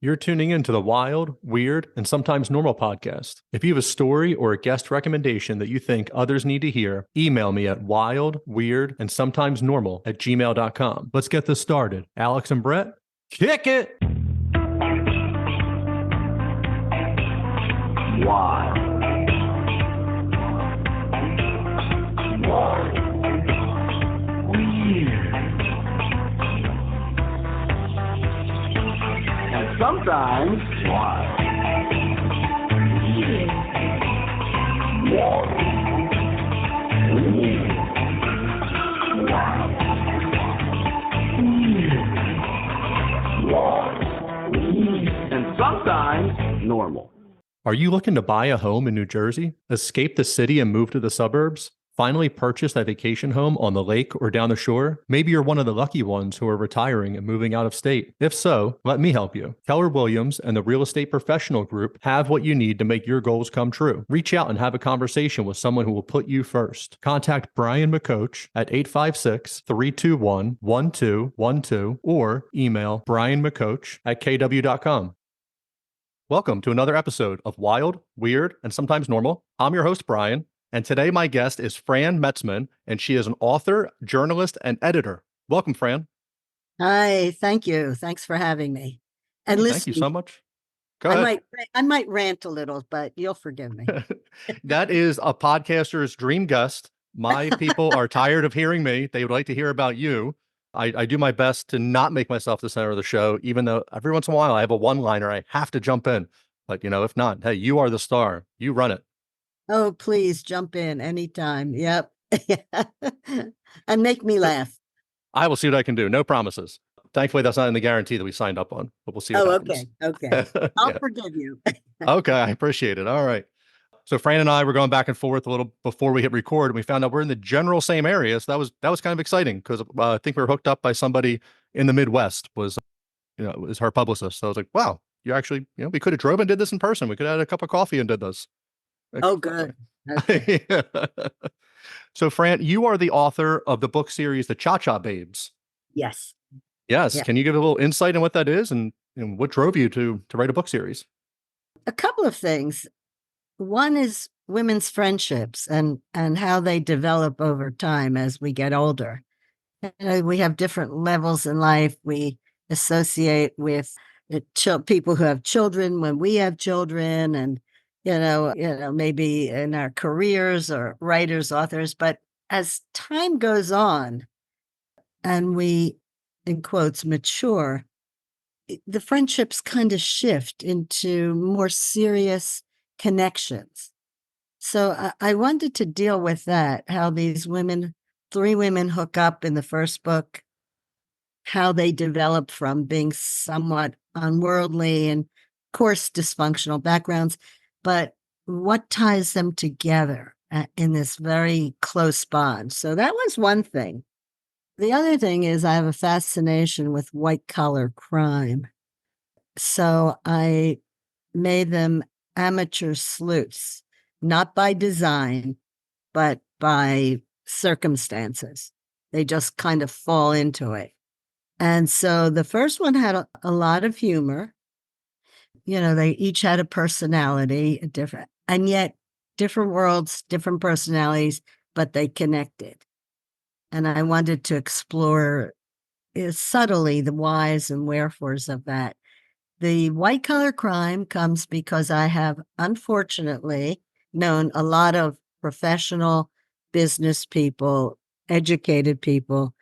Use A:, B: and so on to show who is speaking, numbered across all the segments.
A: You're tuning into the Wild, Weird, and Sometimes Normal podcast. If you have a story or a guest recommendation that you think others need to hear, email me at wildweirdandsometimesnormal@gmail.com. Let's get this started. Alex and Brett, kick it!
B: Wild. Wild. Weird. And sometimes wild. Weird. Wild. Weird. Wild. Weird. Wild. Weird. And sometimes normal.
A: Are you looking to buy a home in New Jersey, escape the city and move to the suburbs? Finally purchase a vacation home on the lake or down the shore? Maybe you're one of the lucky ones who are retiring and moving out of state. If so, let me help you. Keller Williams and the Real Estate Professional Group have what you need to make your goals come true. Reach out and have a conversation with someone who will put you first. Contact Brian McCoach at 856-321-1212 or email brianmccoach@kw.com. Welcome to another episode of Wild, Weird, and Sometimes Normal. I'm your host, Brian, and today my guest is Fran Metzman, and she is an author, journalist, and editor. Welcome, Fran.
C: Hi, thank you. Thanks for having me. And listen,
A: thank you so much. Go ahead.
C: I might rant a little, but you'll forgive me.
A: That is a podcaster's dream guest. My people are tired of hearing me. They would like to hear about you. I do my best to not make myself the center of the show, even though every once in a while I have a one-liner I have to jump in. But, if not, hey, you are the star. You run it.
C: Oh, please jump in anytime. Yep. And make me laugh.
A: I will see what I can do. No promises. Thankfully, that's not in the guarantee that we signed up on, but we'll see what happens.
C: Okay. I'll forgive you.
A: Okay, I appreciate it. All right. So Fran and I were going back and forth a little before we hit record, and we found out we're in the general same area. So that was kind of exciting because I think we were hooked up by somebody in the Midwest. Was her publicist. So I was like, wow, you actually, we could have drove and did this in person. We could have had a cup of coffee and did this.
C: Oh, good. Okay.
A: So Fran, you are the author of the book series, The Cha-Cha Babes.
C: Yes.
A: Yes.
C: Yeah.
A: Can you give a little insight on what that is and what drove you to write a book series?
C: A couple of things. One is women's friendships and how they develop over time as we get older. We have different levels in life. We associate with people who have children when we have children, and maybe in our careers or writers, authors. But as time goes on, and we, in quotes, mature, the friendships kind of shift into more serious connections. So I wanted to deal with that, how these three women hook up in the first book, how they develop from being somewhat unworldly and, of course, dysfunctional backgrounds, but what ties them together in this very close bond. So that was one thing. The other thing is I have a fascination with white-collar crime. So I made them amateur sleuths, not by design, but by circumstances. They just kind of fall into it. And so the first one had a lot of humor. They each had a personality, different, and yet different worlds, different personalities, but they connected. And I wanted to explore subtly the whys and wherefores of that. The white-collar crime comes because I have, unfortunately, known a lot of professional business people, educated people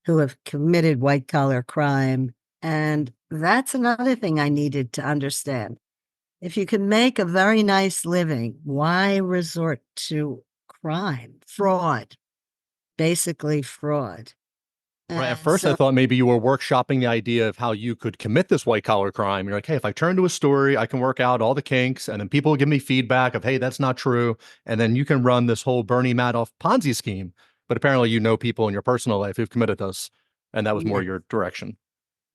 C: who have committed white-collar crime. And that's another thing I needed to understand. If you can make a very nice living, why resort to crime? Fraud. Basically fraud.
A: Right. At first, I thought maybe you were workshopping the idea of how you could commit this white collar crime. You're like, hey, if I turn to a story, I can work out all the kinks, and then people will give me feedback of, hey, that's not true. And then you can run this whole Bernie Madoff Ponzi scheme. But apparently, people in your personal life who've committed this, and that was more your direction.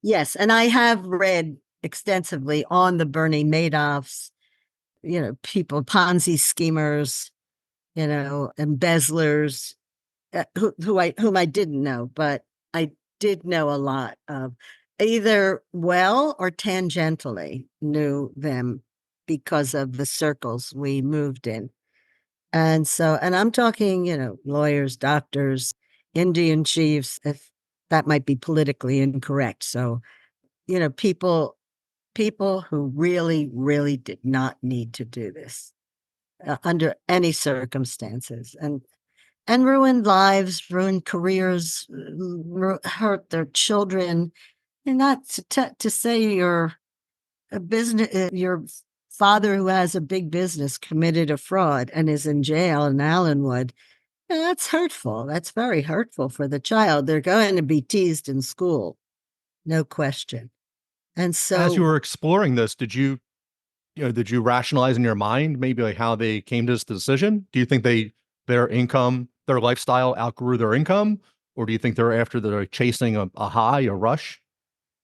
C: Yes. And I have read extensively on the Bernie Madoffs, people, Ponzi schemers, embezzlers, whom I didn't know, but I did know a lot of either well or tangentially knew them because of the circles we moved in. And so, and I'm talking, lawyers, doctors, Indian chiefs, if that might be politically incorrect. So, people who really, really did not need to do this under any circumstances, and ruined lives, ruined careers, hurt their children. And not to say you're a business, your father who has a big business committed a fraud and is in jail in Allenwood. That's hurtful. That's very hurtful for the child. They're going to be teased in school, no question. And
A: As you
C: so,
A: were exploring this, did you rationalize in your mind maybe like how they came to this decision? Do you think their income, their lifestyle outgrew their income? Or do you think they're chasing a high, a rush?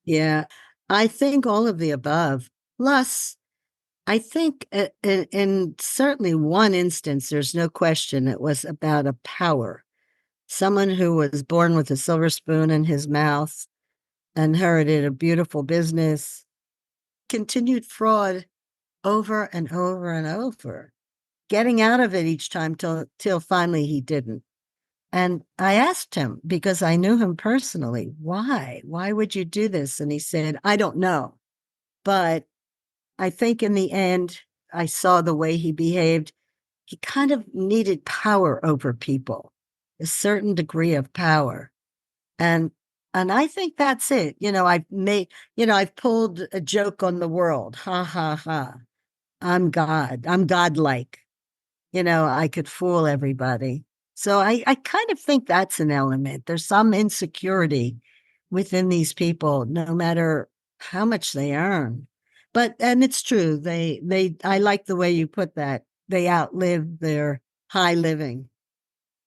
C: yeah, I think all of the above. Plus, I think in certainly one instance, there's no question it was about a power. Someone who was born with a silver spoon in his mouth, inherited a beautiful business, continued fraud over and over and over, getting out of it each time till finally he didn't. And I asked him, because I knew him personally, why? Why would you do this? And he said, I don't know. But I think in the end, I saw the way he behaved. He kind of needed power over people, a certain degree of power. And I think that's it. I've pulled a joke on the world. Ha ha ha. I'm God. I'm godlike. I could fool everybody. So I kind of think that's an element. There's some insecurity within these people, no matter how much they earn. And it's true. I like the way you put that. They outlive their high living.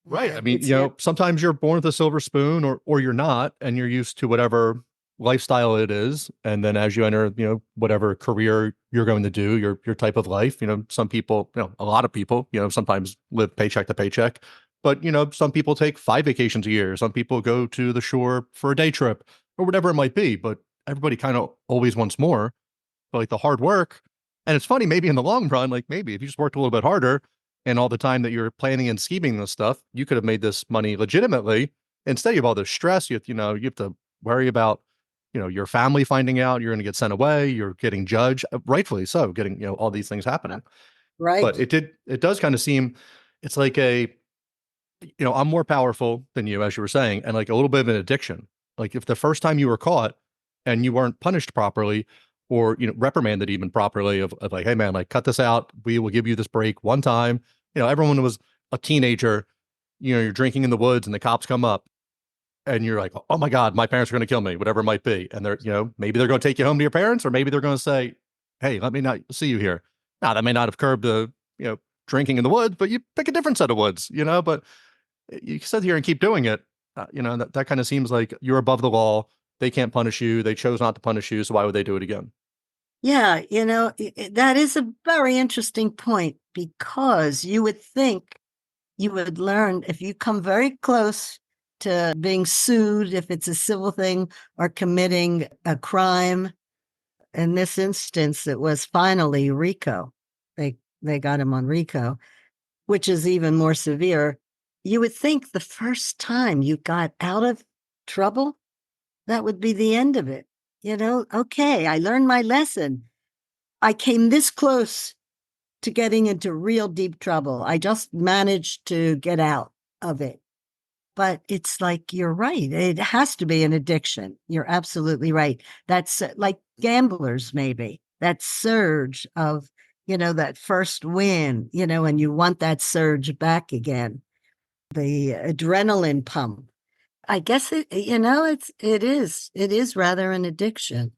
A: Right. I mean,
C: It's never,
A: sometimes you're born with a silver spoon or you're not, and you're used to whatever lifestyle it is. And then as you enter, whatever career you're going to do, your type of life, some people, a lot of people, sometimes live paycheck to paycheck. But, some people take 5 vacations a year. Some people go to the shore for a day trip or whatever it might be. But everybody kind of always wants more. But like the hard work. And it's funny, maybe in the long run, like maybe if you just worked a little bit harder and all the time that you're planning and scheming this stuff, you could have made this money legitimately. Instead, you have all this stress. You have to worry about, your family finding out you're going to get sent away. You're getting judged, rightfully so, getting, all these things happening. But
C: right.
A: it does kind of seem, it's like I'm more powerful than you, as you were saying, and like a little bit of an addiction. Like if the first time you were caught and you weren't punished properly or, reprimanded even properly of like, hey man, like cut this out. We will give you this break one time. Everyone was a teenager, you're drinking in the woods and the cops come up and you're like, oh my God, my parents are going to kill me, whatever it might be. And they're, maybe they're going to take you home to your parents, or maybe they're going to say, hey, let me not see you here. Now that may not have curbed the, drinking in the woods, but you pick a different set of woods, but you sit here and keep doing it. That kind of seems like you're above the law. They can't punish you. They chose not to punish you. So why would they do it again?
C: Yeah, that is a very interesting point, because you would think you would learn if you come very close to being sued, if it's a civil thing, or committing a crime. In this instance, it was finally RICO. They got him on RICO, which is even more severe. You would think the first time you got out of trouble, that would be the end of it. Okay, I learned my lesson. I came this close to getting into real deep trouble. I just managed to get out of it. But it's like, you're right. It has to be an addiction. You're absolutely right. That's like gamblers, maybe that surge of, that first win, and you want that surge back again. The adrenaline pump. I guess it is rather an addiction.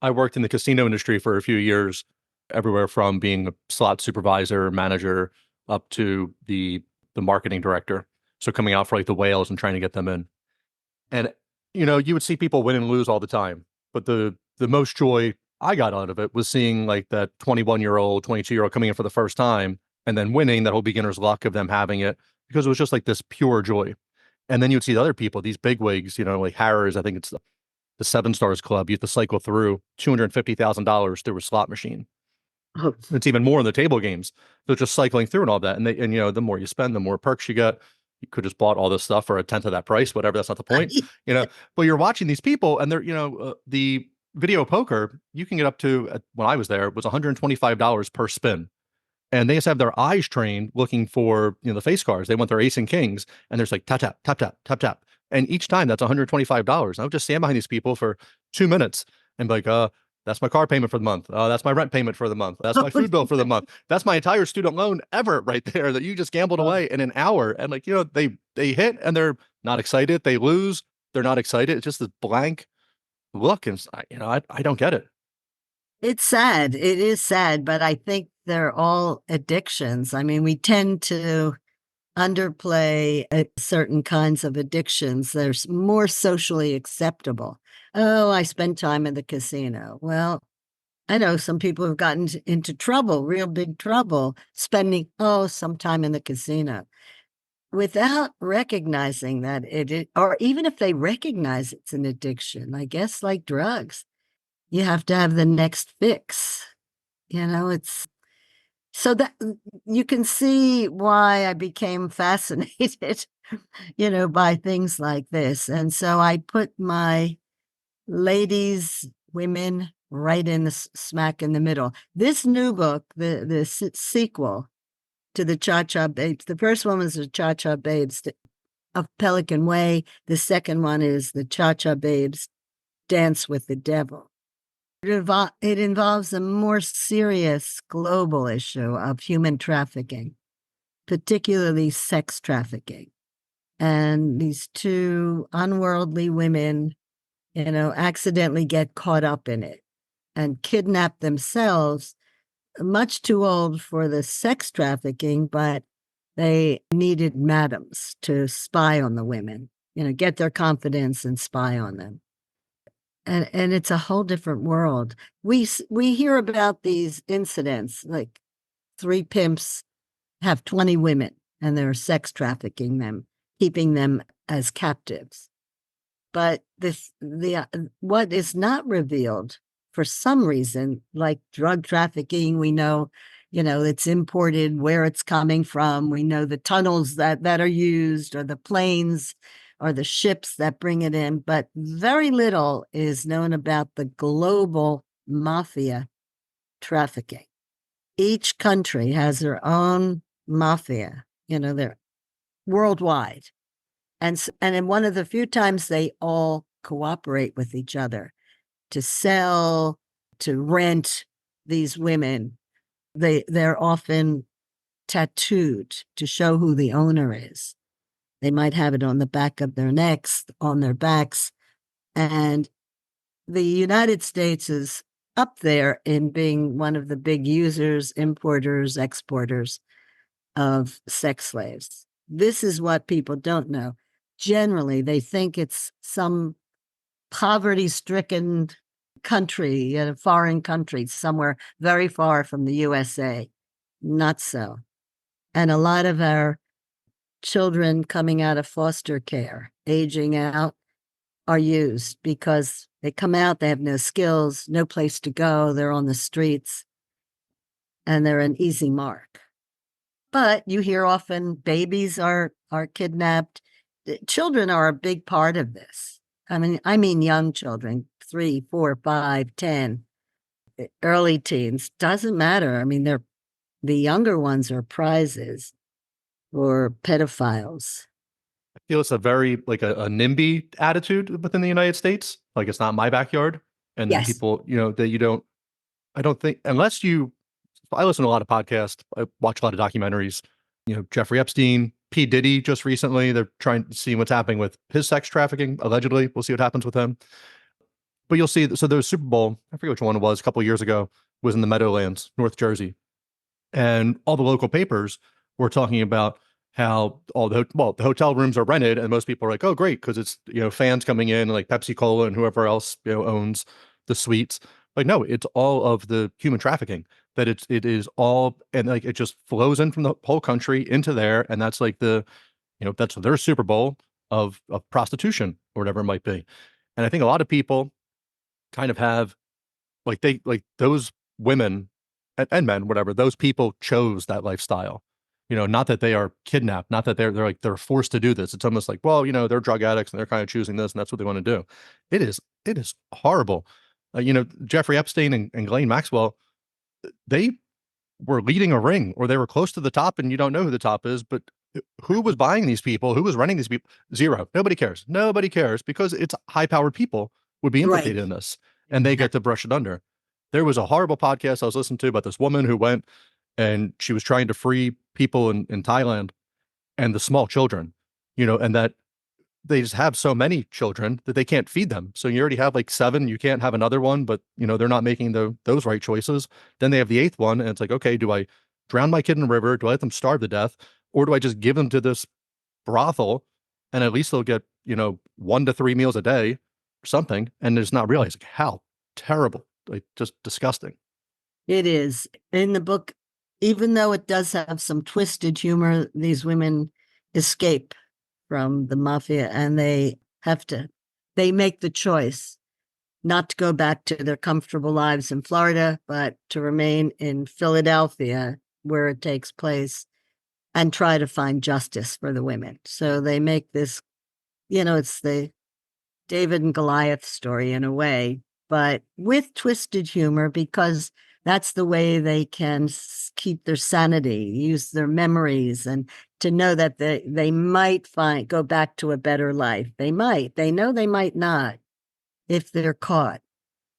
A: I worked in the casino industry for a few years, everywhere from being a slot supervisor, manager, up to the marketing director. So coming out for like the whales and trying to get them in. And you would see people win and lose all the time. But the most joy I got out of it was seeing like that 21-year-old, 22-year-old coming in for the first time and then winning, that whole beginner's luck of them having it, because it was just like this pure joy. And then you'd see the other people, these big wigs, like Harris, I think it's the Seven Stars Club, you have to cycle through $250,000 through a slot machine.
C: Oh,
A: It's even more in the table games. So just cycling through and all that. And the more you spend, the more perks you get. You could just bought all this stuff for a tenth of that price, whatever. That's not the point, but you're watching these people and they're, the video poker, you can get up to, when I was there, it was $125 per spin. And they just have their eyes trained looking for, the face cards. They want their ace and kings. And there's like tap, tap, tap, tap, tap, tap. And each time that's $125. I would just stand behind these people for 2 minutes and be like, that's my car payment for the month. That's my rent payment for the month. That's my food bill for the month. That's my entire student loan ever right there that you just gambled away in an hour. And like, they hit and they're not excited. They lose. They're not excited. It's just this blank look. And I don't get it.
C: it's sad. It is sad, but I think they're all addictions. I mean, we tend to underplay certain kinds of addictions. They're more socially acceptable. Oh, I spend time in the casino. Well, I know some people have gotten into trouble, real big trouble, spending, some time in the casino without recognizing that or even if they recognize it's an addiction, I guess like drugs, you have to have the next fix. It's so that you can see why I became fascinated, by things like this. And so I put my ladies, women right in the smack in the middle. This new book, the sequel to the Cha-Cha Babes, the first one was the Cha-Cha Babes of Pelican Way. The second one is the Cha-Cha Babes Dance with the Devil. It involves a more serious global issue of human trafficking, particularly sex trafficking. And these two unworldly women, accidentally get caught up in it and kidnap themselves, much too old for the sex trafficking, but they needed madams to spy on the women, get their confidence and spy on them. And it's a whole different world. We hear about these incidents, like 3 pimps have 20 women and they're sex trafficking them, keeping them as captives. But what is not revealed for some reason, like drug trafficking, we know, it's imported, where it's coming from. We know the tunnels that are used, or the planes, or the ships that bring it in, but very little is known about the global mafia trafficking. Each country has their own mafia, they're worldwide. And in one of the few times they all cooperate with each other to sell, to rent these women. They're often tattooed to show who the owner is. They might have it on the back of their necks, on their backs. And the United States is up there in being one of the big users, importers, exporters of sex slaves. This is what people don't know. Generally, they think it's some poverty-stricken country, a foreign country, somewhere very far from the USA. Not so. And a lot of our children coming out of foster care, aging out, are used because they come out, they have no skills, no place to go, they're on the streets, and they're an easy mark. But you hear often babies are kidnapped. Children are a big part of this. I mean young children, 3, 4, 5, 10, early teens, doesn't matter. The younger ones are prizes or pedophiles.
A: I feel it's a very like a NIMBY attitude within the United States. Like it's not my backyard. And then
C: Yes.
A: people, that I don't think, I listen to a lot of podcasts. I watch a lot of documentaries, Jeffrey Epstein, P. Diddy just recently, they're trying to see what's happening with his sex trafficking, allegedly. We'll see what happens with him. But you'll see, so there was Super Bowl, I forget which one it was, a couple of years ago, was in the Meadowlands, North Jersey. And all the local papers were talking about how the hotel rooms are rented, and most people are like, oh, great, because it's, fans coming in, like Pepsi Cola and whoever else, owns the suites. Like, no, it's all of the human trafficking, that it is all, and like, it just flows in from the whole country into there. And that's like that's their Super Bowl of prostitution or whatever it might be. And I think a lot of people kind of have like those women and men, whatever, those people chose that lifestyle. Not that they are kidnapped, not that they're forced to do this. It's almost like, well, they're drug addicts and they're kind of choosing this and that's what they want to do. It is horrible. Jeffrey Epstein and Ghislaine Maxwell, they were leading a ring or they were close to the top, and you don't know who the top is, but who was buying these people? Who was running these people? Zero. Nobody cares. Nobody cares because it's high powered people would be implicated in this, and they get to brush it under. There was a horrible podcast I was listening to about this woman who went and she was trying to free people in Thailand and the small children, and that they just have so many children that they can't feed them. So you already have like 7, you can't have another one, but they're not making those right choices. Then they have the 8th one, and it's like, okay, do I drown my kid in a river? Do I let them starve to death? Or do I just give them to this brothel and at least they'll get, 1 to 3 meals a day or something, and just not realize like how terrible, like just disgusting.
C: It is. In the book, even though it does have some twisted humor, these women escape from the mafia, and they make the choice not to go back to their comfortable lives in Florida, but to remain in Philadelphia, where it takes place, and try to find justice for the women. So they make this, it's the David and Goliath story in a way, but with twisted humor, because that's the way they can keep their sanity, use their memories, and to know that they might go back to a better life. They know they might not if they're caught.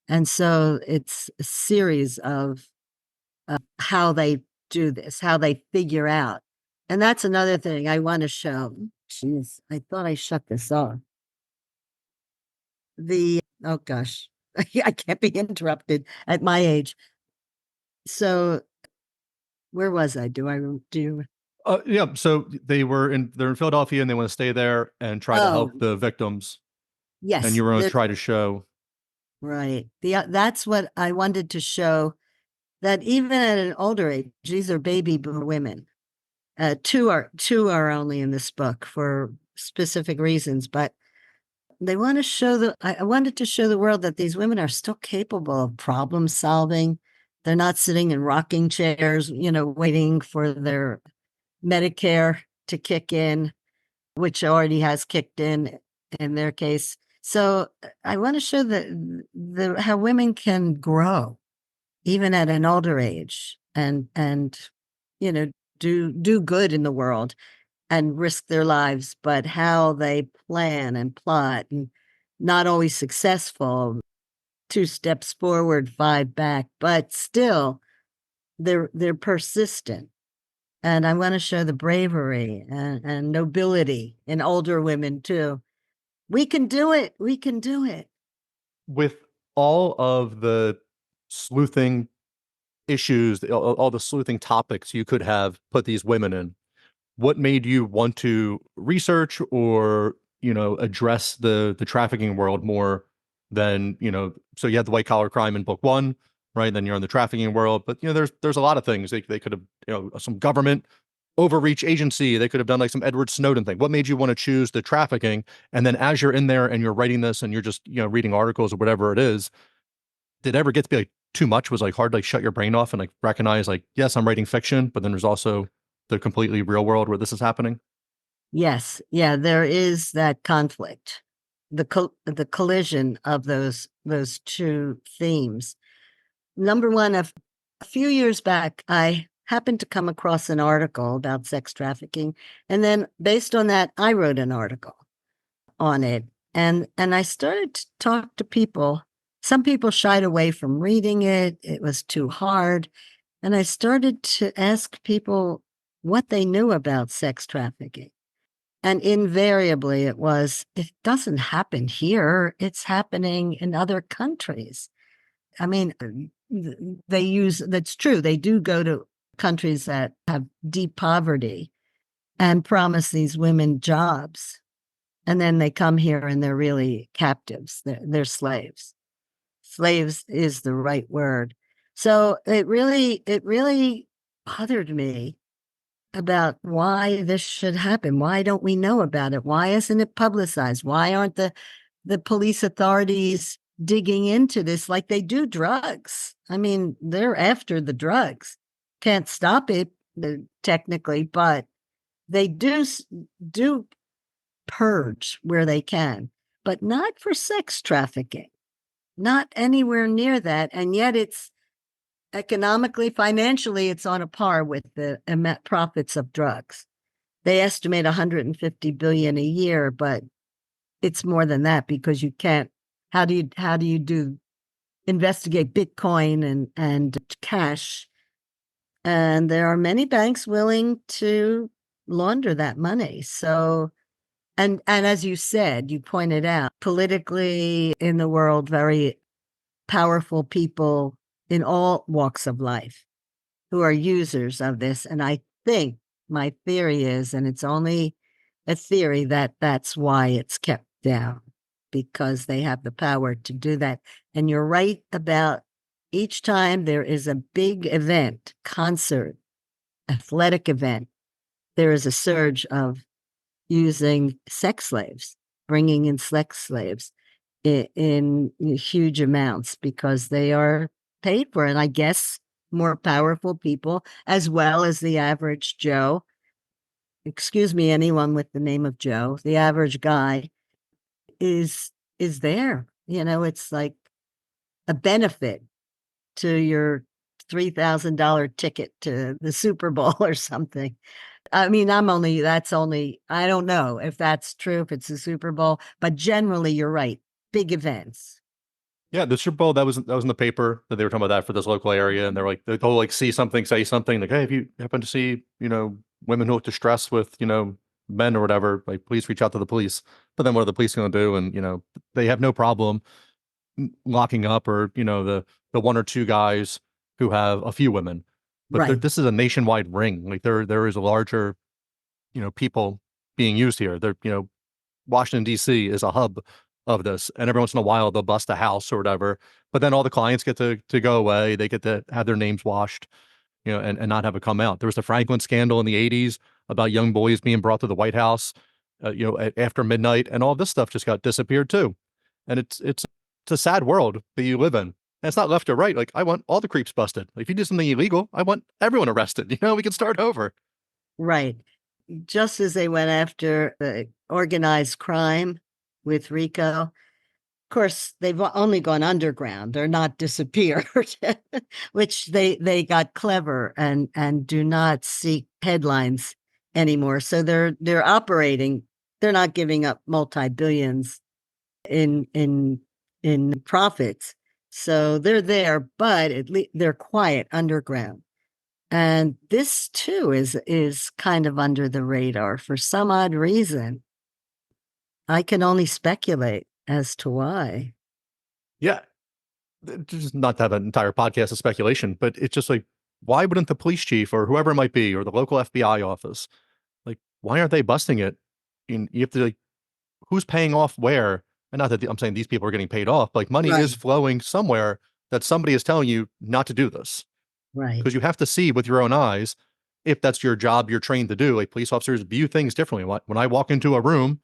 C: And so it's a series of how they do this, how they figure out. And that's another thing I want to show. Jeez, I thought I shut this off. Oh gosh, I can't be interrupted at my age. So where was I?
A: Yeah. So they're in Philadelphia and they want to stay there and try to help the victims.
C: Yes.
A: And you were going to try to show.
C: Right. That's what I wanted to show, that even at an older age, these are baby boomer women. Two are only in this book for specific reasons, but they want to show I wanted to show the world that these women are still capable of problem solving. They're not sitting in rocking chairs, waiting for their Medicare to kick in, which already has kicked in their case. So I want to show that how women can grow even at an older age and do good in the world and risk their lives, but how they plan and plot, and not always successful, 2 steps forward, 5 back, but still they're persistent. And I want to show the bravery and nobility in older women too. We can do it. We can do it.
A: With all of the sleuthing issues, all the sleuthing topics you could have put these women in, what made you want to research or, address the trafficking world more than, so you had the white collar crime in book 1, right? Then you're in the trafficking world, but there's a lot of things they could have, some government overreach agency. They could have done like some Edward Snowden thing. What made you want to choose the trafficking? And then as you're in there and you're writing this and you're just, reading articles or whatever it is, did it ever get to be like too much? Was like hard to like shut your brain off and like recognize like, yes, I'm writing fiction, but then there's also the completely real world where this is happening?
C: Yes. Yeah, there is that conflict, the collision of those 2 themes. Number one, a few years back, I happened to come across an article about sex trafficking. And then based on that, I wrote an article on it. And I started to talk to people. Some people shied away from reading it. It was too hard. And I started to ask people what they knew about sex trafficking. And invariably it doesn't happen here. It's happening in other countries. I mean, that's true. They do go to countries that have deep poverty and promise these women jobs. And then they come here and they're really captives. They're slaves. Slaves is the right word. So it really bothered me about why this should happen. Why don't we know about it? Why isn't it publicized? Why aren't the the police authorities digging into this like they do drugs. I mean, they're after the drugs. Can't stop it technically, but they do purge where they can, but not for sex trafficking, not anywhere near that. And yet it's economically, financially, it's on a par with the profits of drugs. They estimate 150 billion a year, but it's more than that because you can't. How do you investigate Bitcoin and cash? And there are many banks willing to launder that money. So, and as you said, you pointed out, politically in the world, very powerful people in all walks of life who are users of this. And I think my theory is, and it's only a theory, that that's why it's kept down, because they have the power to do that. And you're right about each time there is a big event, concert, athletic event, there is a surge of using sex slaves, bringing in sex slaves in huge amounts because they are paid for it. And I guess more powerful people, as well as the average Joe, excuse me, anyone with the name of Joe, the average guy is there. It's like a benefit to your $3,000 ticket to the Super Bowl or something. I mean, I don't know if that's true, if it's the Super Bowl, but generally you're right. Big events.
A: Yeah, the Super Bowl, that was in the paper that they were talking about that for this local area, and they're like they'll like see something, say something like, hey, if you happen to see women who look distressed with men or whatever, like please reach out to the police. But then what are the police going to do? And they have no problem locking up or the one or two guys who have a few women, but
C: Right.
A: this is a nationwide ring. Like there is a larger people being used here. Washington D.C. is a hub of this, and every once in a while they'll bust a house or whatever, but then all the clients get to go away. They get to have their names washed, and not have it come out. There was the Franklin scandal in the 80s about young boys being brought to the White House after midnight, and all this stuff just got disappeared too. And it's a sad world that you live in. And it's not left or right. Like, I want all the creeps busted. Like, if you do something illegal, I want everyone arrested. We can start over.
C: Right. Just as they went after the organized crime with Rico. Of course, they've only gone underground. They're not disappeared, which they got clever and do not seek headlines anymore. So they're operating. They're not giving up multi-billions in profits. So they're there, but at least they're quiet underground. And this too is kind of under the radar for some odd reason. I can only speculate as to why.
A: Yeah. Just not to have an entire podcast of speculation, but it's just like, why wouldn't the police chief or whoever it might be, or the local FBI office, like, why aren't they busting it? You have to, like, who's paying off where? And not that I'm saying these people are getting paid off, but like money is
C: Right.
A: flowing somewhere that somebody is telling you not to do this.
C: Right.
A: Because you have to see with your own eyes if that's your job you're trained to do. Like, police officers view things differently. When I walk into a room,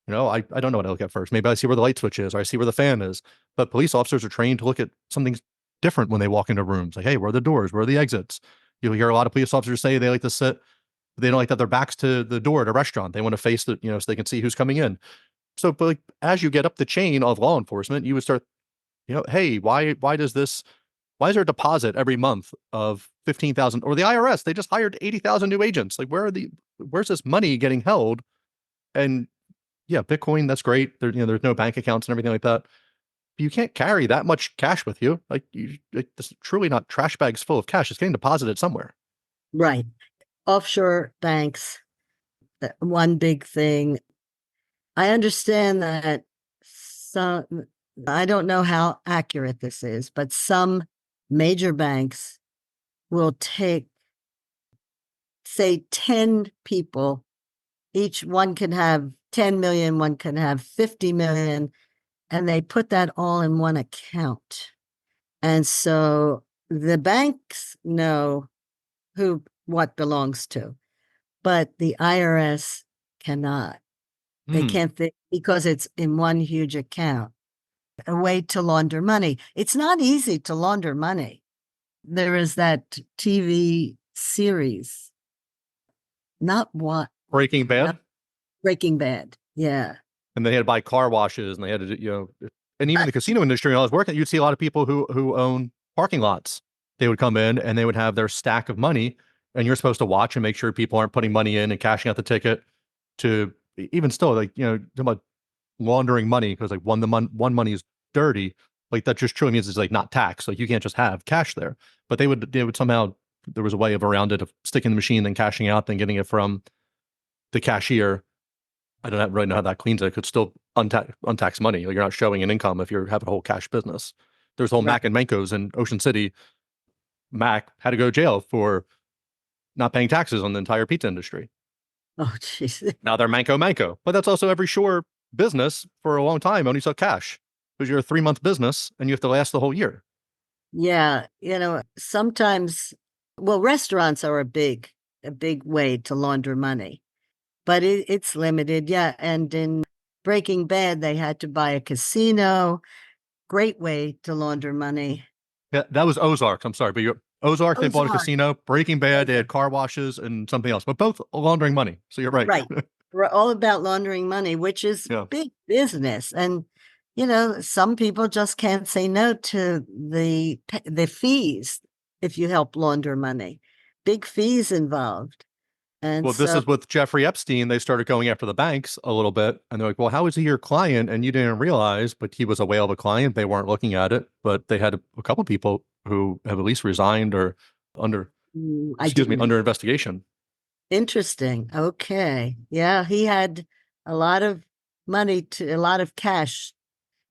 A: I don't know what I look at first. Maybe I see where the light switch is, or I see where the fan is. But police officers are trained to look at something different when they walk into rooms. Like, hey, where are the doors? Where are the exits? You'll hear a lot of police officers say they like to sit. They don't like that their backs to the door at a restaurant. They want to face the, so they can see who's coming in. So, but like, as you get up the chain of law enforcement, you would start, hey, why is there a deposit every month of 15,000, or the IRS? They just hired 80,000 new agents. Like, where's this money getting held? And yeah, Bitcoin, that's great. There's no bank accounts and everything like that. But you can't carry that much cash with you. It's truly not trash bags full of cash. It's getting deposited somewhere.
C: Right. Offshore banks, one big thing. I understand that I don't know how accurate this is, but some major banks will take, say, 10 people. Each one can have 10 million, one can have 50 million, and they put that all in one account. And so the banks know what belongs to, but the IRS cannot. They
A: Mm.
C: can't think because it's in one huge account. A way to launder money. It's not easy to launder money. There is that TV series, not what
A: Breaking Bad.
C: Breaking Bad. Yeah.
A: And they had to buy car washes, and they had to, and even the casino industry. When I was working, you'd see a lot of people who own parking lots. They would come in and they would have their stack of money, and you're supposed to watch and make sure people aren't putting money in and cashing out the ticket. To even still, like, talking about laundering money, because like one money is dirty. Like that just truly means it's like not tax. Like you can't just have cash there. But they would somehow, there was a way of around it, of sticking the machine, then cashing out, then getting it from the cashier. I don't really know how that cleans it. It could still untax money. Like you're not showing an income if you're having a whole cash business. There's whole
C: Right.
A: Mac and Mancos in Ocean City. Mac had to go to jail for not paying taxes on the entire pizza industry.
C: Oh, jeez.
A: Now they're Manco. But that's also every shore business for a long time only sell cash, because you're a 3-month business and you have to last the whole year.
C: Yeah. Sometimes, well, restaurants are a big way to launder money, but it's limited. Yeah. And in Breaking Bad, they had to buy a casino. Great way to launder money.
A: Yeah, that was Ozark. I'm sorry, but Ozark, they bought a
C: Ozark.
A: casino. Breaking Bad, they had car washes and something else, but both laundering money. So you're right.
C: Right. We're all about laundering money, which is
A: Yeah.
C: big business. And, some people just can't say no to the fees if you help launder money. Big fees involved. And
A: Well, this
C: so,
A: is with Jeffrey Epstein. They started going after the banks a little bit, and they're like, "Well, how is he your client?" And you didn't realize, but he was a whale of a client. They weren't looking at it, but they had a couple people who have at least resigned or under,
C: I
A: excuse me,
C: didn't.
A: under investigation.
C: Interesting. Okay. Yeah, he had a lot of a lot of cash.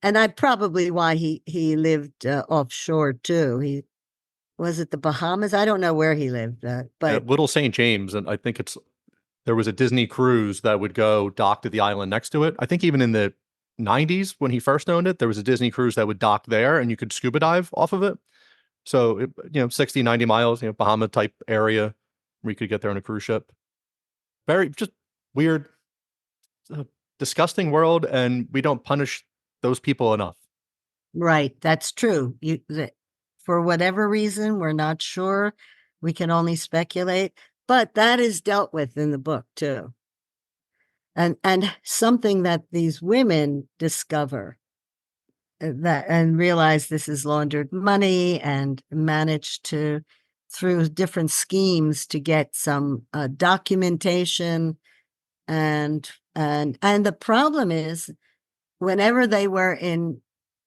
C: And I probably why he lived offshore too. He was it the Bahamas? I don't know where he lived, but
A: At Little St. James, and I think there was a Disney cruise that would go dock to the island next to it. I think even in the 90s when he first owned it, there was a Disney cruise that would dock there, and you could scuba dive off of it. So, 60, 90 miles, Bahama type area where you could get there on a cruise ship. Very just weird, disgusting world, and we don't punish those people enough.
C: right, that's true. For whatever reason, we're not sure. We can only speculate, but that is dealt with in the book too. And something that these women discover and realize this is laundered money and manage to, through different schemes, to get some documentation. And the problem is, whenever they were in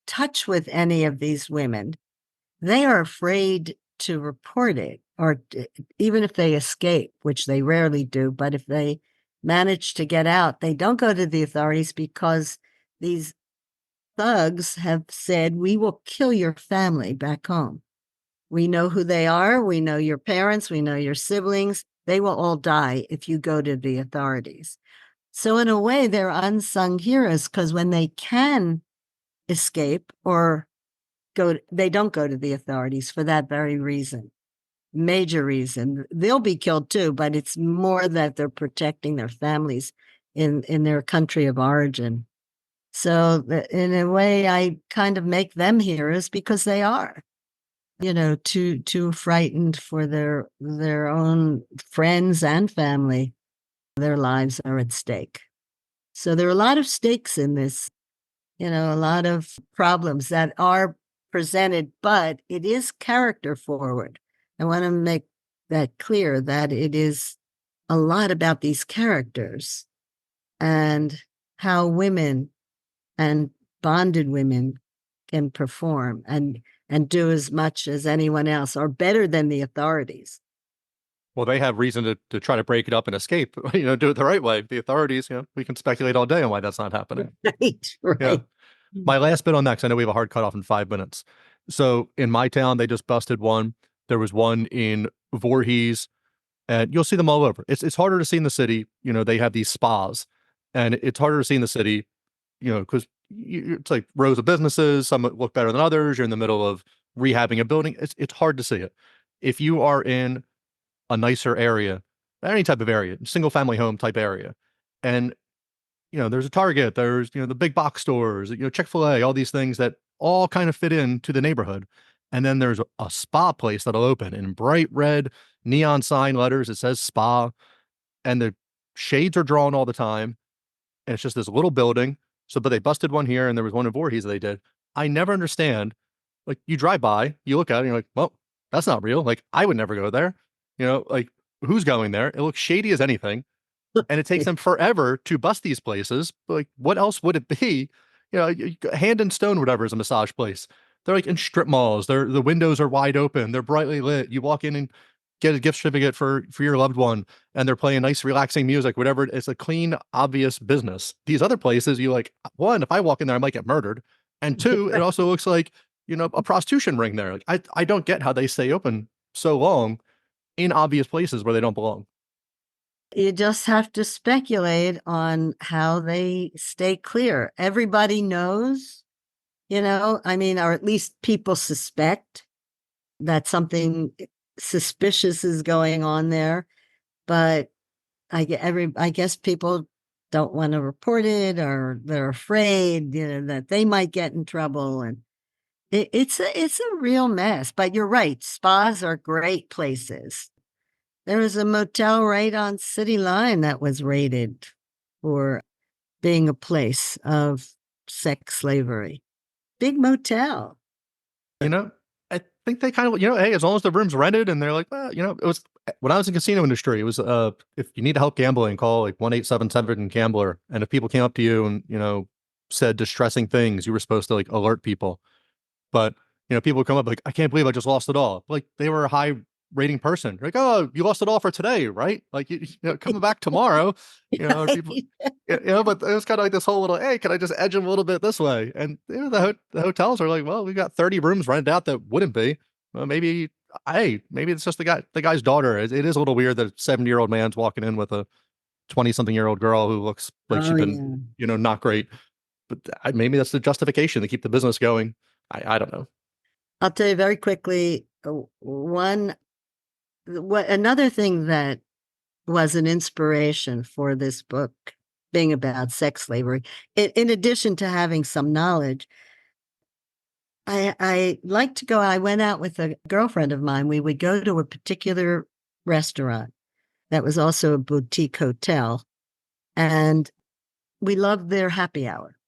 C: touch with any of these women, they are afraid to report it, or even if they escape, which they rarely do, but if they manage to get out, they don't go to the authorities because these thugs have said, "We will kill your family back home. We know who they are. We know your parents. We know your siblings. They will all die if you go to the authorities." So in a way, they're unsung heroes, because when they can escape or they don't go to the authorities for that very reason. Major reason. They'll be killed too, but it's more that they're protecting their families in their country of origin. So in a way, I kind of make them heroes because they are, too frightened for their own friends and family. Their lives are at stake. So there are a lot of stakes in this, a lot of problems that are presented, but it is character forward. I want to make that clear, that it is a lot about these characters and how women and bonded women can perform and do as much as anyone else, or better than the authorities.
A: Well, they have reason to try to break it up and escape, do it the right way. The authorities, we can speculate all day on why that's not happening.
C: Right, right.
A: Yeah. My last bit on that, 'cause I know we have a hard cutoff in 5 minutes. So in my town, they just busted one. There was one in Voorhees, and you'll see them all over. It's harder to see in the city. They have these spas, and it's harder to see in the city, because it's like rows of businesses. Some look better than others. You're in the middle of rehabbing a building. It's hard to see it. If you are in a nicer area, any type of area, single family home type area, and there's a Target, there's, the big box stores, Chick-fil-A, all these things that all kind of fit into the neighborhood. And then there's a spa place that'll open in bright red neon sign letters. It says spa, and the shades are drawn all the time. And it's just this little building. So, but they busted one here, and there was one in Voorhees that they did. I never understand. Like, you drive by, you look at it, and you're like, well, that's not real. Like, I would never go there. Like, who's going there? It looks shady as anything. And it takes them forever to bust these places. But like, what else would it be? Hand and Stone, whatever, is a massage place. They're like in strip malls. The windows are wide open. They're brightly lit. You walk in and get a gift certificate for your loved one, and they're playing nice, relaxing music, whatever. It's a clean, obvious business. These other places, you like, one, if I walk in there, I might get murdered. And two, it also looks like, a prostitution ring there. Like, I don't get how they stay open so long in obvious places where they don't belong.
C: You just have to speculate on how they stay clear. Everybody knows, I mean, or at least people suspect that something suspicious is going on there. But I guess people don't want to report it, or they're afraid, that they might get in trouble. And it's a real mess. But you're right. Spas are great places. There was a motel right on City Line that was raided for being a place of sex slavery. Big motel.
A: I think they kind of, hey, as long as the room's rented, and they're like, well, it was when I was in the casino industry, it was, if you need help gambling, call like 1-877-GAMBLER. And if people came up to you and, said distressing things, you were supposed to like alert people. But, people would come up like, I can't believe I just lost it all. Like, they were a high rating person. You're like, oh, you lost it all for today, right? Like, coming back tomorrow, people, but it was kind of like this whole little, hey, can I just edge them a little bit this way? And the hotels are like, well, we got 30 rooms rented out that wouldn't be. Well, maybe it's just the guy's daughter. It is a little weird that a 70-year-old man's walking in with a 20-something-year-old girl who looks like she's been, not great. But maybe that's the justification to keep the business going. I don't know.
C: I'll tell you very quickly, another thing that was an inspiration for this book being about sex slavery, in addition to having some knowledge, I like to go, I went out with a girlfriend of mine. We would go to a particular restaurant that was also a boutique hotel, and we loved their happy hour.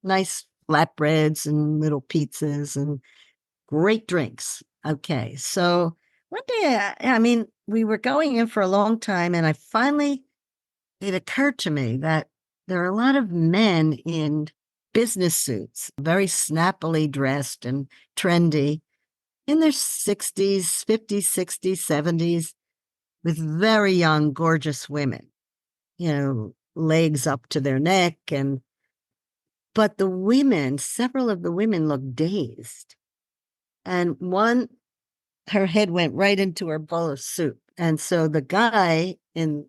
C: Nice flatbreads and little pizzas and great drinks. Okay, so one day, I mean, we were going in for a long time, and it occurred to me that there are a lot of men in business suits, very snappily dressed and trendy, in their 60s, 50s, 60s, 70s, with very young, gorgeous women, legs up to their neck. But the women, several of the women looked dazed. And one, her head went right into her bowl of soup. And so the guy in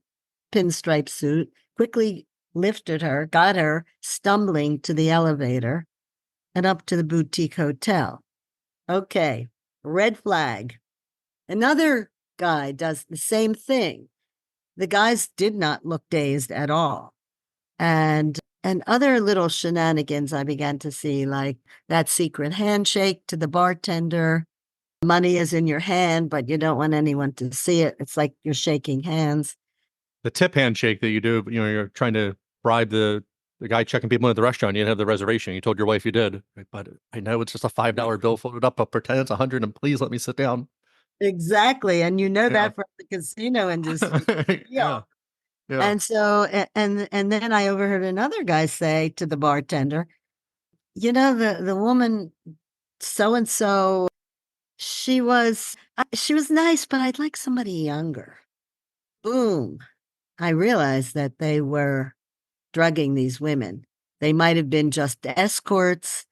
C: pinstripe suit quickly lifted her, got her stumbling to the elevator and up to the boutique hotel. Okay, red flag. Another guy does the same thing. The guys did not look dazed at all. And other little shenanigans I began to see, like that secret handshake to the bartender. Money is in your hand, but you don't want anyone to see it. It's like you're shaking hands.
A: The tip handshake that you do, you're trying to bribe the guy checking people in at the restaurant. You didn't have the reservation. You told your wife you did, but I know it's just a $5 bill folded up, but pretend it's 100, and please let me sit down.
C: Exactly. And that from the casino industry.
A: Yeah.
C: And so, and then I overheard another guy say to the bartender, the woman so-and-so, she was nice, but I'd like somebody younger. Boom. I realized that they were drugging these women. They might have been just escorts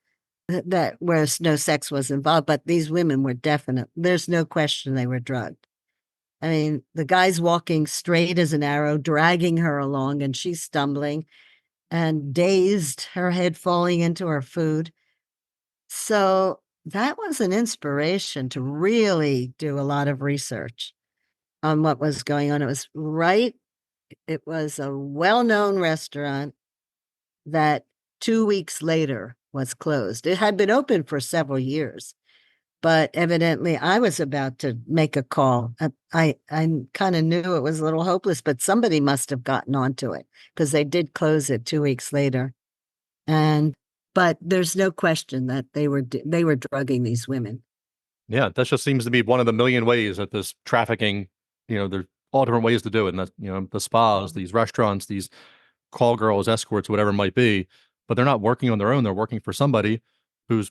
C: that where no sex was involved, but these women were definite. There's no question they were drugged. I mean, the guy's walking straight as an arrow, dragging her along, and she's stumbling and dazed, her head falling into her food. So that was an inspiration to really do a lot of research on what was going on. It was a well-known restaurant. that 2 weeks later was closed. It had been open for several years, but evidently I was about to make a call. I kind of knew it was a little hopeless, but somebody must have gotten onto it because they did close it 2 weeks later. But there's no question that they were drugging these women.
A: Yeah, that just seems to be one of the million ways that this trafficking, there's all different ways to do it. And that, the spas, these restaurants, these call girls, escorts, whatever it might be, but they're not working on their own. They're working for somebody who's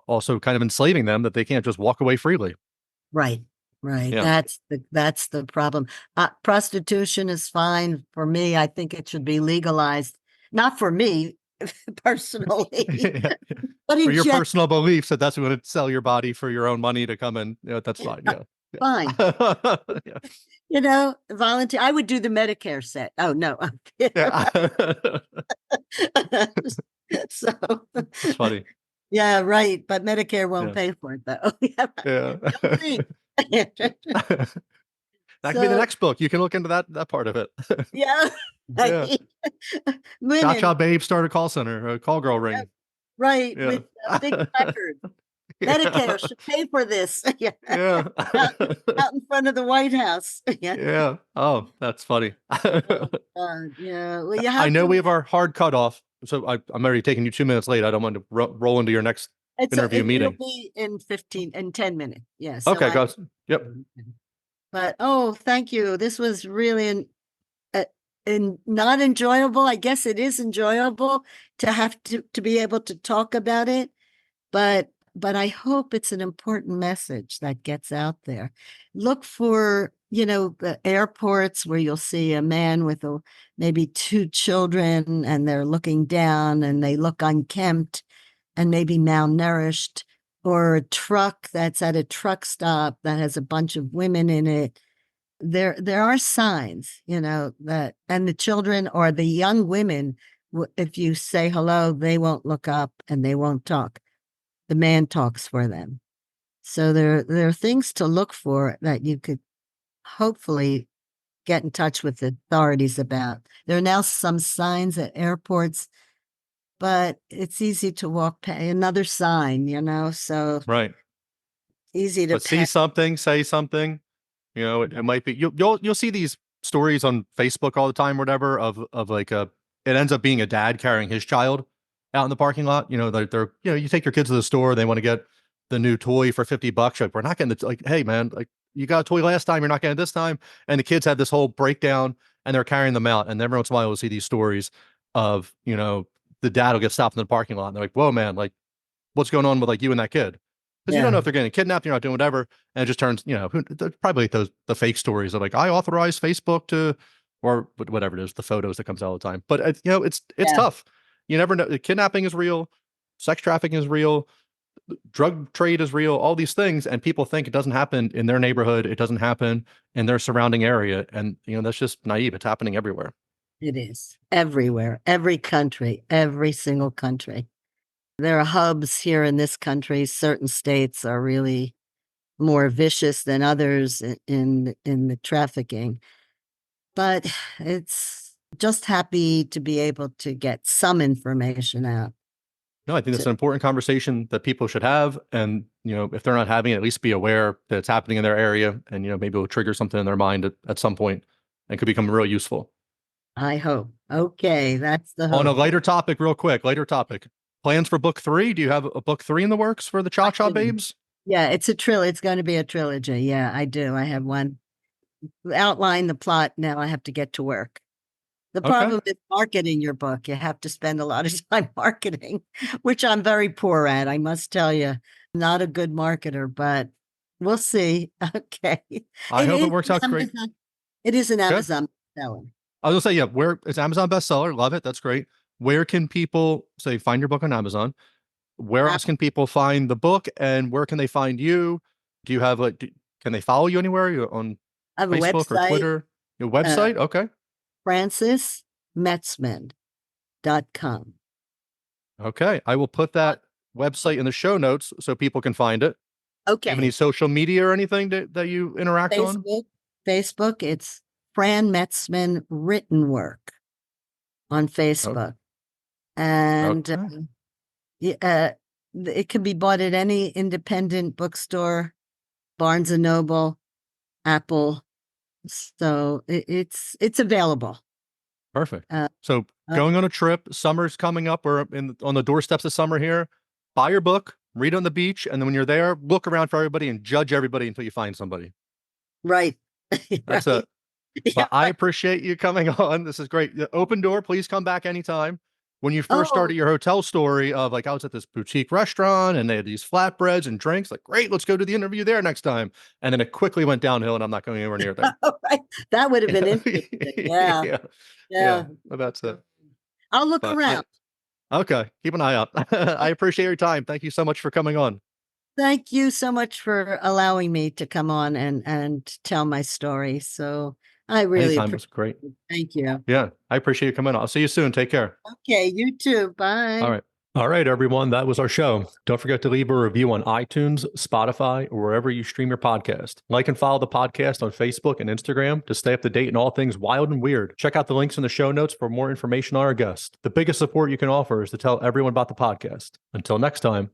A: also kind of enslaving them that they can't just walk away freely.
C: Right.
A: Yeah.
C: That's the problem. Prostitution is fine for me. I think it should be legalized. Not for me personally,
A: Yeah.
C: but
A: For
C: in
A: your
C: general,
A: personal beliefs that that's going to sell your body for your own money to come in, that's fine. Yeah.
C: fine.
A: Yeah.
C: Volunteer. I would do the Medicare set. Oh no, I'm kidding.
A: Yeah.
C: So
A: That's funny.
C: yeah, right. But Medicare won't
A: Yeah.
C: pay for it though.
A: Yeah. That could be the
C: So
A: next book. You can look into that part of it.
C: yeah,
A: Yeah.
C: women,
A: Cha Babe start a call center, a call girl ring.
C: right,
A: Yeah.
C: with a big record. Medicare should pay for this. Yeah.
A: Yeah.
C: Out in front of the White House. Yeah.
A: Yeah. Oh, that's funny.
C: Yeah. Well, you
A: I
C: have
A: know
C: to.
A: we have our hard cutoff, so I'm already taking you 2 minutes late. I don't want to roll into your next interview
C: It'll
A: meeting.
C: be in 10 minutes. Yeah. So
A: Okay, guys. Yep.
C: But thank you. This was really not enjoyable. I guess it is enjoyable to have to be able to talk about it, but I hope it's an important message that gets out there. Look for, the airports where you'll see a man with maybe 2 children and they're looking down and they look unkempt and maybe malnourished, or a truck that's at a truck stop that has a bunch of women in it. There are signs, that, and the children or the young women, if you say hello, they won't look up and they won't talk. The man talks for them. So there are things to look for that you could hopefully get in touch with the authorities about. There are now some signs at airports, but it's easy to walk past another sign, so
A: Right.
C: easy to
A: But see
C: pass.
A: something, say something. It might be you'll see these stories on Facebook all the time, or whatever, of like it ends up being a dad carrying his child out in the parking lot. They're you take your kids to the store, they want to get the new toy for $50. Like, we're not getting the, like, hey man, like, you got a toy last time, you're not getting it this time. And the kids have this whole breakdown and they're carrying them out. And every once in a while we'll see these stories of, the dad will get stopped in the parking lot and they're like, whoa man, like, what's going on with like you and that kid? Because you don't know if they're getting kidnapped, you're not doing whatever. And it just turns, probably like the fake stories of like, I authorize Facebook to, or whatever it is, the photos that comes out all the time. But it's tough. You never know. Kidnapping is real. Sex trafficking is real. Drug trade is real. All these things. And people think it doesn't happen in their neighborhood. It doesn't happen in their surrounding area. And, that's just naive. It's happening everywhere.
C: It is everywhere, every country, every single country. There are hubs here in this country. Certain states are really more vicious than others in the trafficking. But it's just happy to be able to get some information out.
A: No, I think that's an important conversation that people should have. And, if they're not having it, at least be aware that it's happening in their area. And, maybe it'll trigger something in their mind at some point and could become real useful.
C: I hope. Okay, that's the hope.
A: On a lighter topic, real quick, plans for book 3? Do you have a book 3 in the works for the Cha Babes?
C: Yeah, it's a trilogy. It's going to be a trilogy. Yeah, I do. I have one. Outline the plot. Now I have to get to work. The problem is marketing your book. You have to spend a lot of time marketing, which I'm very poor at, I must tell you. Not a good marketer, but we'll see. Okay.
A: I hope it works out great.
C: It is an Amazon bestseller.
A: I was gonna say, where it's Amazon bestseller. Love it. That's great. Where can people find your book on Amazon? Where else can people find the book, and where can they find you? Do you have can they follow you anywhere? You're on Facebook or Twitter? Your website? Okay.
C: FrancisMetzman.com.
A: Okay. I will put that website in the show notes so people can find it.
C: Okay.
A: Do you have any social media or anything that you interact on?
C: Facebook, it's Fran Metzman Written Work on Facebook. And
A: Okay.
C: it can be bought at any independent bookstore, Barnes and Noble, Apple. So it's available.
A: Perfect.
C: Uh,
A: So
C: uh,
A: going on a trip, summer's coming up, or on the doorsteps of summer here. Buy your book, read on the beach, and then when you're there, look around for everybody and judge everybody until you find somebody.
C: right.
A: That's
C: Right.
A: it.
C: Yeah,
A: But I
C: right.
A: appreciate you coming on. This is great. The open door. Please come back anytime. When you first
C: Oh,
A: started your hotel story of like, I was at this boutique restaurant and they had these flatbreads and drinks, like, great, let's go to the interview there next time. And then it quickly went downhill and I'm not going anywhere near there.
C: right. That would have been
A: Yeah.
C: interesting. Yeah.
A: Yeah. Yeah.
C: Yeah.
A: But that's it.
C: I'll look
A: But I,
C: around.
A: okay. Keep an eye out. I appreciate your time. Thank you so much for coming on.
C: Thank you so much for allowing me to come on and tell my story. So I really
A: Anytime
C: appreciate
A: was great.
C: it. Thank you.
A: Yeah. I appreciate you coming on. I'll see you soon. Take care.
C: Okay, you too. Bye.
A: All right. All right, everyone. That was our show. Don't forget to leave a review on iTunes, Spotify, or wherever you stream your podcast. Like and follow the podcast on Facebook and Instagram to stay up to date in all things wild and weird. Check out the links in the show notes for more information on our guest. The biggest support you can offer is to tell everyone about the podcast. Until next time.